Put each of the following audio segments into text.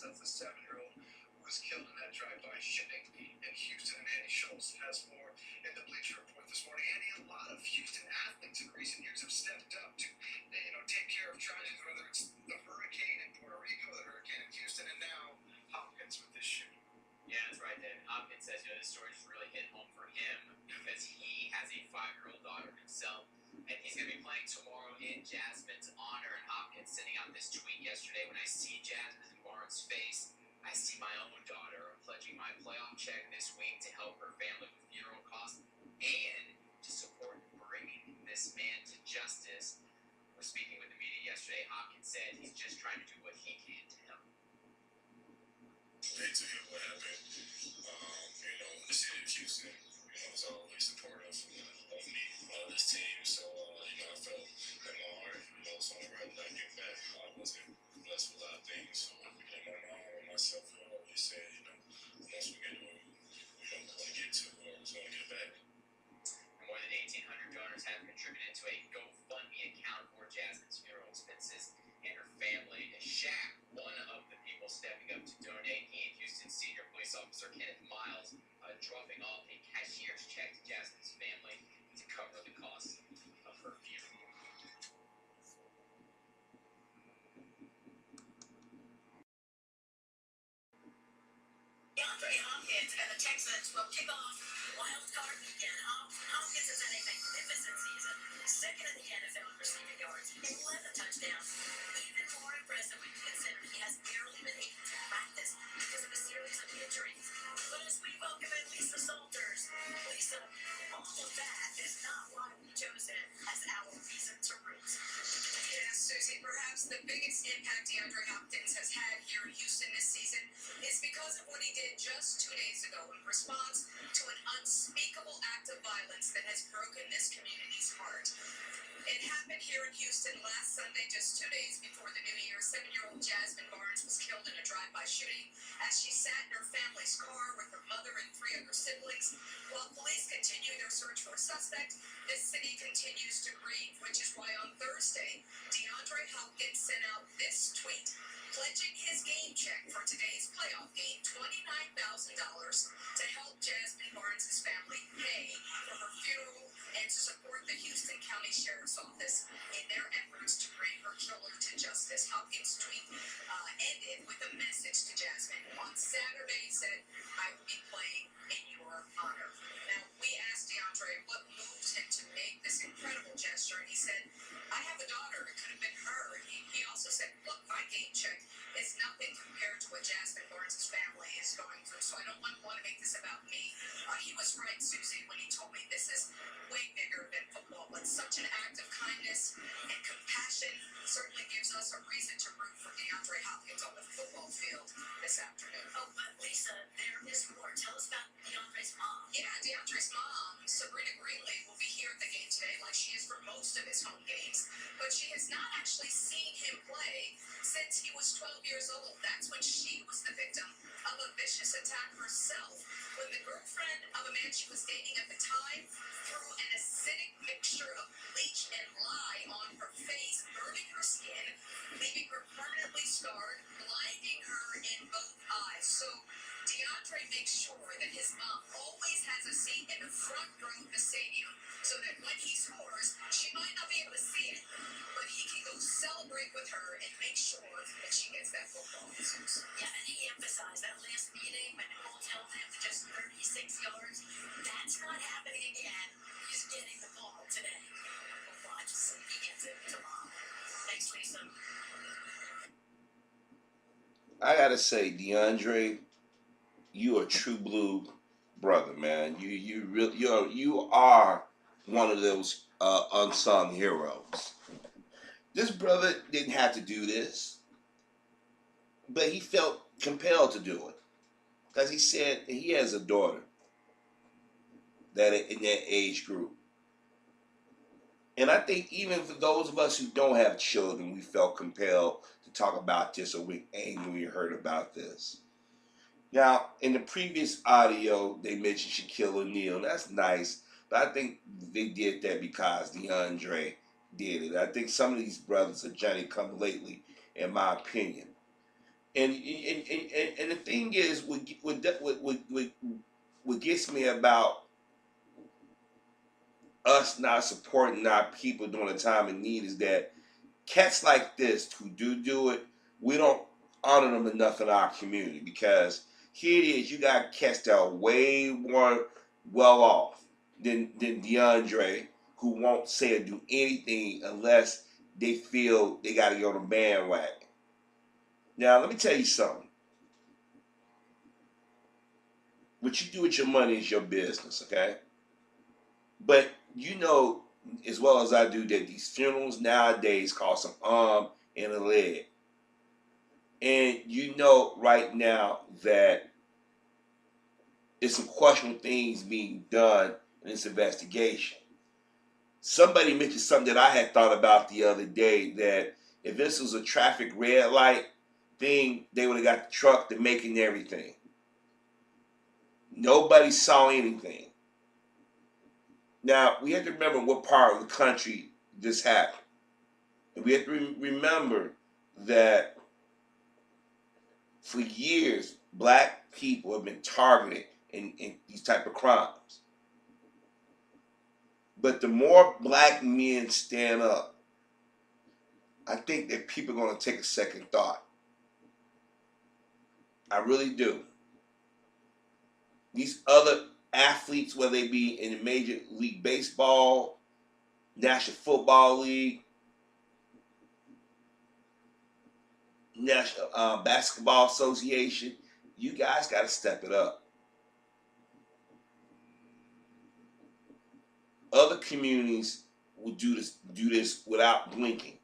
Hopkins, that's the 7-year-old who was killed in that drive-by shooting in Houston. And Andy Schultz has more in the Bleacher Report this morning. Andy, a lot of Houston athletes in recent years have stepped up to, take care of tragedies, whether it's the hurricane in Puerto Rico, the hurricane in Houston, and now Hopkins with this shooting. Yeah, that's right, David. Hopkins says, this story just really hit home for him because he has a 5-year-old daughter himself, and he's going to be playing tomorrow in Jasmine's honor. And Hopkins sending out this tweet yesterday: when I see Jasmine Barnes' face, I see my own daughter. I'm pledging my playoff check this week to help her family with funeral costs and to support bringing this man to justice. We're speaking with the media yesterday. Hopkins said he's just trying to do what he can to help. Hate to hear what happened. The city of Houston, is always supportive of me, this team. So, I felt in my heart, so I'd rather not get back. I wasn't blessed with a lot of things. So, my mom and myself always said, once we get to where we want to get to, we always want to get back. More than 1,800 donors have contributed to a GoFundMe account for Jasmine's funeral expenses and her family. Shaq, one of the people stepping up to donate, he and Houston senior police officer Kenneth Miles dropping off a cashier's check to Jasmine's family to cover the cost of her funeral. DeAndre Hopkins and the Texans will kick off wild card weekend. Hopkins has had a magnificent season, second in the NFL in receiving yards, 11 touchdowns. Even more impressive when you consider he has barely been able to practice because of a series of injuries. But as we welcome in Lisa Salters, Lisa, all of that is not why we chose him as our reason to root. Yes, Susie, perhaps the biggest impact DeAndre Hopkins has had here in Houston this season is because of what he did just 2 days ago in response to an unspeakable act of violence that has broken this community's heart. It happened here in Houston last Sunday, just 2 days before the new year. 7-year-old Jasmine Barnes was killed in a drive-by shooting as she sat in her family's car with her mother and 3 other siblings. While police continue their search for a suspect, the city continues to grieve, which is why on Thursday, DeAndre Hopkins sent out this tweet pledging his game check for today's playoff game, $29,000, to help Jasmine Barnes' family pay for her funeral and to support the Houston County Sheriff's Office in their efforts to bring her killer to justice. Hopkins' tweet ended with a message to Jasmine. On Saturday, he said, "I will be playing in your honor." Now, we asked DeAndre what moved him to make this incredible gesture, and he said, "I have a daughter. It could have been her." He also said, "Look, my game check is nothing compared to what Jasmine Barnes' family is going through, so I don't want to make this about me." He was right, Susie, when he told me this is way bigger than football, but such an act of kindness and compassion certainly gives us a reason to root for DeAndre Hopkins on the football field this afternoon. Oh, but Lisa, there is more. Tell us about DeAndre's mom. Yeah, DeAndre's mom, Sabrina Greenlee, will be here at the game today like she is for most of his home games, but she has not actually seen him play since he was 12 years old. That's when she was the victim of a vicious attack herself, when the girlfriend of a man she was dating at the time threw an acidic mixture of bleach and lye on her face, burning her skin, leaving her permanently scarred, blinding her in both eyes. So DeAndre makes sure that his mom always has a seat in the front row of the stadium so that when he scores, she might not be able to see it, but he can go celebrate with her and make sure that she gets that football. Yeah, and he emphasized that last meeting when Colts held him to just 36 yards. That's not happening again. He's getting the ball today. We'll watch and see if he gets it tomorrow. Thanks, Lisa. I gotta say, DeAndre, you a true blue brother, man. You are one of those unsung heroes. This brother didn't have to do this, but he felt compelled to do it because he said he has a daughter that in that age group. And I think even for those of us who don't have children, we felt compelled to talk about this, or we're angry when we heard about this. Now, in the previous audio, they mentioned Shaquille O'Neal. That's nice, but I think they did that because DeAndre did it. I think some of these brothers are Johnny come lately, in my opinion. And the thing is, what gets me about us not supporting our people during a time of need is that cats like this who do it, we don't honor them enough in our community, because here it is, you got cats that are way more well off than DeAndre, who won't say or do anything unless they feel they got to go on the bandwagon. Now, let me tell you something. What you do with your money is your business, okay? But you know as well as I do that these funerals nowadays cost an arm and a leg. And you know right now that there's some questionable things being done in this investigation. Somebody mentioned something that I had thought about the other day, that if this was a traffic red light thing, they would have got the truck to making everything. Nobody saw anything. Now, we have to remember what part of the country this happened. And we have to remember that for years, black people have been targeted in these type of crimes. But the more black men stand up, I think that people are going to take a second thought. I really do. These other athletes, whether they be in the Major League Baseball, National Football League, National Basketball Association, you guys got to step it up. Other communities will do this without blinking.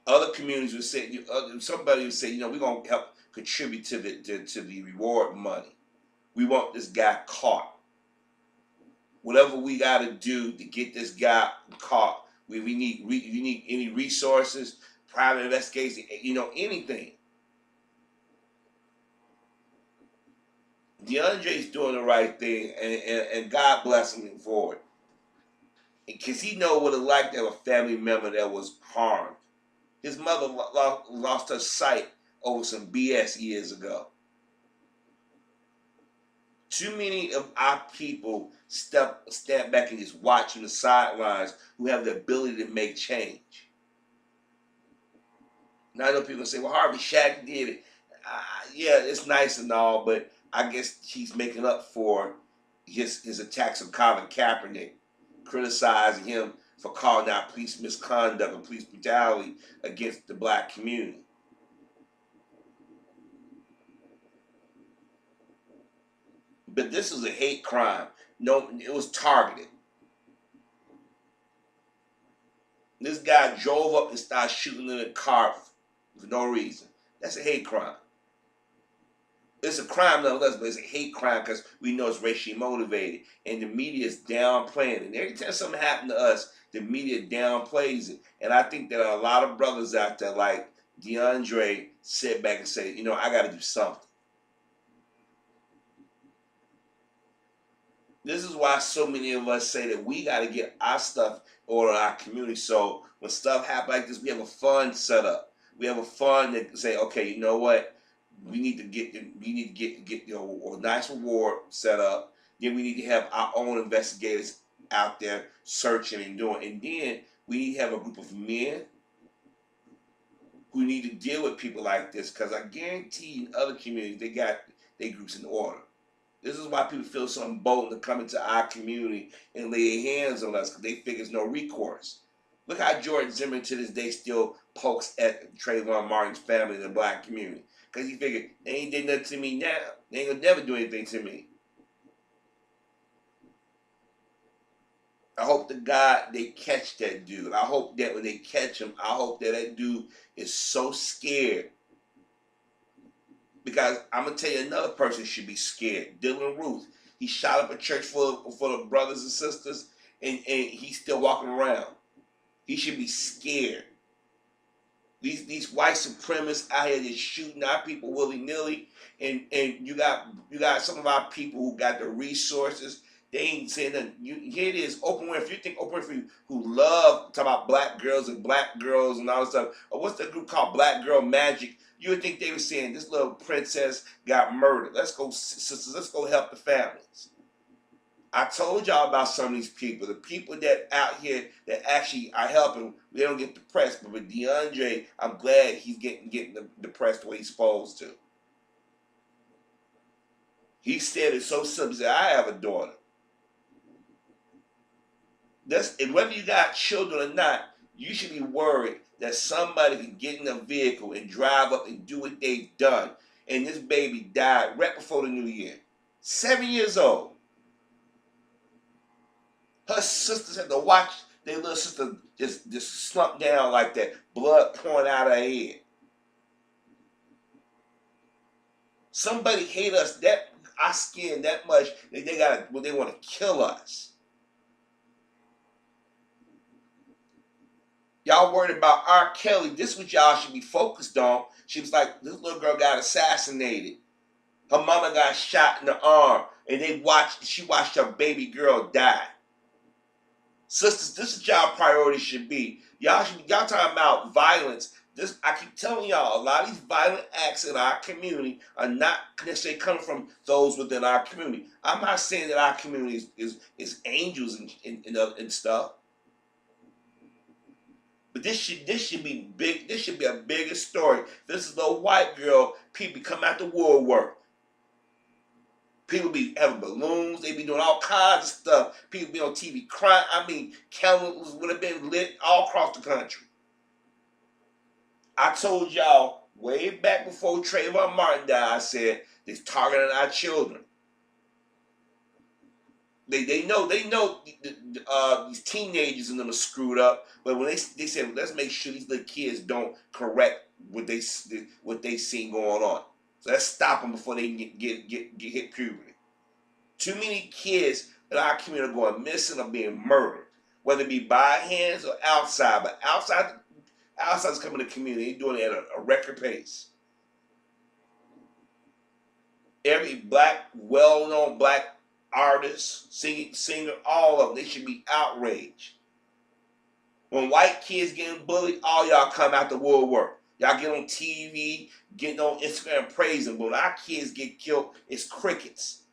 Other communities will say, somebody will say, we're going to help contribute to the reward money. We want this guy caught. Whatever we got to do to get this guy caught. We need any resources, private investigation, anything. DeAndre's doing the right thing, and God bless him for it. Because he know what it's like to have a family member that was harmed. His mother lost her sight over some BS years ago. Too many of our people step back and just watch from the sidelines who have the ability to make change. Now I know people say, well, Harvey Shaq did it. Yeah, it's nice and all, but I guess he's making up for his attacks on Colin Kaepernick, criticizing him for calling out police misconduct and police brutality against the black community. But this was a hate crime. No, it was targeted. This guy drove up and started shooting in a car for no reason. That's a hate crime. It's a crime nonetheless, but it's a hate crime because we know it's racially motivated. And the media is downplaying it. And every time something happens to us, the media downplays it. And I think there are a lot of brothers out there like DeAndre sit back and say, I got to do something. This is why so many of us say that we got to get our stuff in order in our community. So when stuff happens like this, we have a fund set up. We have a fund that say, okay, you know what? We need to get a nice reward set up. Then we need to have our own investigators out there searching and doing. And then we need to have a group of men who need to deal with people like this, because I guarantee in other communities they got their groups in order. This is why people feel so emboldened to come into our community and lay their hands on us, because they figure there's no recourse. Look how George Zimmerman to this day still pokes at Trayvon Martin's family in the black community. Because he figured, they ain't did nothing to me now. They ain't gonna never do anything to me. I hope to God they catch that dude. I hope that when they catch him, I hope that dude is so scared. Because I'm going to tell you, another person should be scared. Dylan Ruth. He shot up a church full of brothers and sisters, and he's still walking around. He should be scared. These white supremacists out here just shooting our people willy-nilly, and you got some of our people who got the resources. They ain't saying nothing. Here it is, Oprah Winfrey. You think Oprah Winfrey, who love talk about black girls and all this stuff, or what's the group called Black Girl Magic? You would think they were saying this little princess got murdered. Let's go, sisters. Let's go help the families. I told y'all about some of these people. The people that out here that actually are helping, they don't get depressed. But with DeAndre, I'm glad he's getting depressed the way he's supposed to. He said it so simple. He said, I have a daughter. And whether you got children or not, you should be worried that somebody can get in a vehicle and drive up and do what they've done. And this baby died right before the new year. 7 years old. Her sisters had to watch their little sister just slump down like that, blood pouring out of her head. Somebody hate us our skin that much that they want to kill us. Y'all worried about R. Kelly. This is what y'all should be focused on. She was like, this little girl got assassinated. Her mama got shot in the arm, and she watched her baby girl die. Sisters, this is y'all priority should be. Y'all talking about violence. I keep telling y'all, a lot of these violent acts in our community are not necessarily coming from those within our community. I'm not saying that our community is angels and stuff. But this should be big. This should be a bigger story. This is a white girl. People come out the woodwork. People be having balloons. They be doing all kinds of stuff. People be on TV crying. I mean, candles would have been lit all across the country. I told y'all way back before Trayvon Martin died, I said they're targeting our children. They know these teenagers and them are screwed up, but when they said let's make sure these little kids don't correct what they see going on, so let's stop them before they get hit puberty. Too many kids in our community are going missing or being murdered, whether it be by hands or outside. But outsiders coming to the community, they're doing it at a record pace. Every well-known black artist, singer, all of them, they should be outraged. When white kids getting bullied, all y'all come out the woodwork. Y'all get on TV, getting on Instagram praising, but when our kids get killed, it's crickets.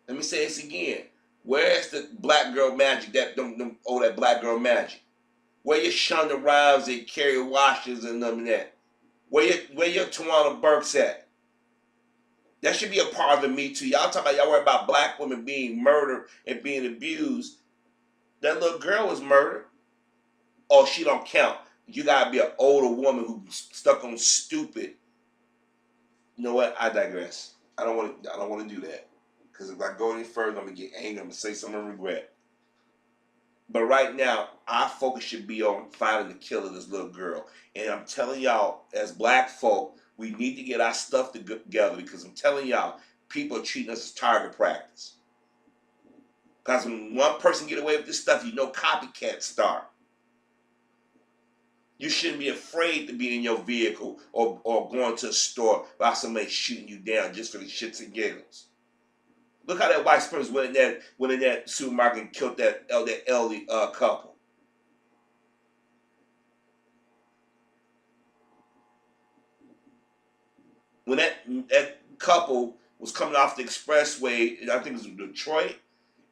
Let me say this again. Where's the black girl magic? That black girl magic. Where your Shonda Rhimes and Kerry Washingtons and them and that? Where your Tawana Burks at? That should be a part of the Me Too. Y'all worry about black women being murdered and being abused. That little girl was murdered. Oh, she don't count. You gotta be an older woman who's stuck on stupid. You know what? I digress. I don't want to do that. Because if I go any further, I'm gonna get angry. I'm gonna say something I regret. But right now, our focus should be on finding the killer of this little girl. And I'm telling y'all, as black folk, we need to get our stuff together, because I'm telling y'all, people are treating us as target practice. Because when one person get away with this stuff, you know copycats start. You shouldn't be afraid to be in your vehicle or going to a store without somebody shooting you down just for the shits and giggles. Look how that white supremacist went in that supermarket and killed that elderly couple. When that couple was coming off the expressway, I think it was in Detroit,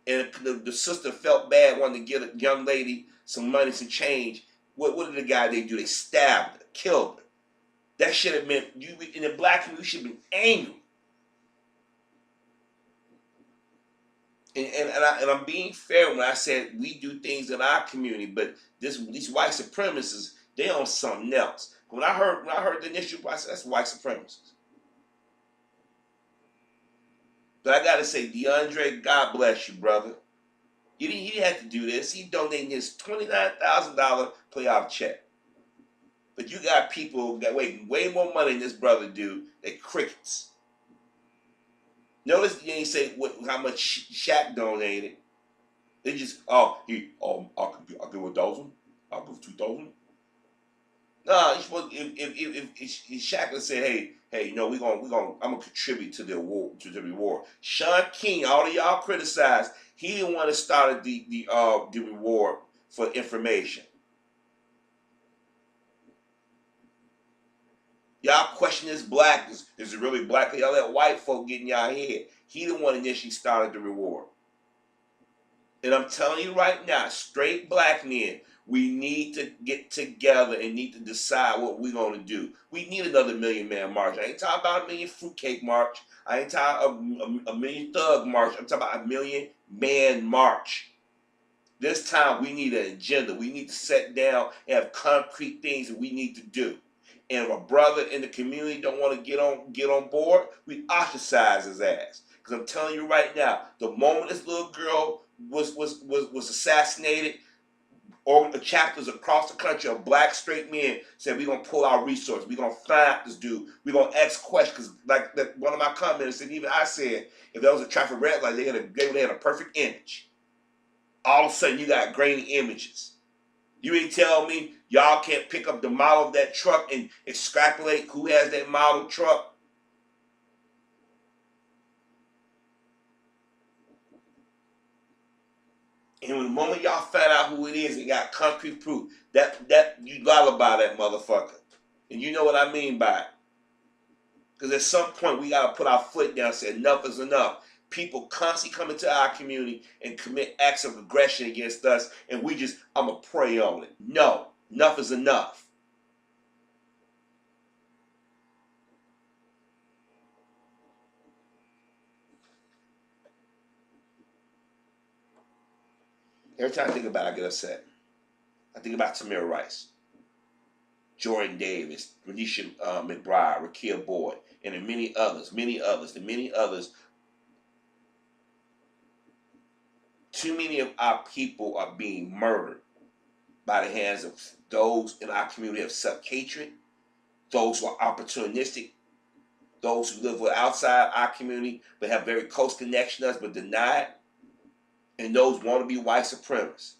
and the sister felt bad, wanted to get a young lady some money, some change. What did the guy do? They stabbed her, killed her. That should have meant, in the black community, you should have been angry. And I'm being fair when I said we do things in our community, but these white supremacists, they on something else. When I heard the initial, I said that's white supremacists. But I gotta say, DeAndre, God bless you, brother. He didn't have to do this. He donated his $29,000 playoff check. But you got people that waiting way more money than this brother do. They crickets. Notice you ain't say how much Shaq donated. They just I'll give $1,000. I'll give $2,000. Nah, if Shaq would say, hey, you know, I'm gonna contribute to the reward. Sean King, all of y'all criticized. He didn't want to start the reward for information. Y'all question his blackness. Is it really black? Y'all let white folk get in y'all head. He the one initially started the reward. And I'm telling you right now, straight black men, we need to get together and need to decide what we're going to do. We need another Million Man March. I ain't talking about a Million Fruitcake March. I ain't talking about a Million Thug March. I'm talking about a Million Man March. This time we need an agenda. We need to sit down and have concrete things that we need to do. And if a brother in the community don't want to get on board, we ostracize his ass. Because I'm telling you right now, the moment this little girl was assassinated, or the chapters across the country of black straight men said, we're going to pull our resources. We're going to find this dude. We're going to ask questions. Because like that, one of my comments, and even I said, if there was a traffic red light, they would have had a perfect image. All of a sudden, you got grainy images. You ain't tell me y'all can't pick up the model of that truck and extrapolate who has that model truck? And when the moment y'all find out who it is and got concrete proof, that you lullaby that motherfucker. And you know what I mean by it. Because at some point we gotta put our foot down and say enough is enough. People constantly come into our community and commit acts of aggression against us, and I'ma prey on it. No, enough is enough. Every time I think about it, I get upset. I think about Tamir Rice, Jordan Davis, Renisha McBride, Rakia Boyd, and many others. Too many of our people are being murdered by the hands of those in our community who have self-hatred, those who are opportunistic, those who live outside our community but have very close connection to us but deny it, and those wannabe white supremacists.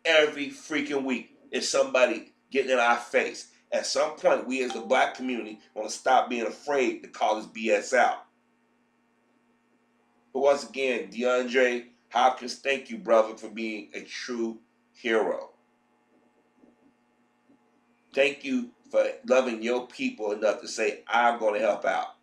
Every freaking week is somebody getting in our face. At some point, we as the black community want to stop being afraid to call this BS out. But once again, DeAndre Hopkins, thank you, brother, for being a true hero. Thank you for loving your people enough to say, I'm going to help out.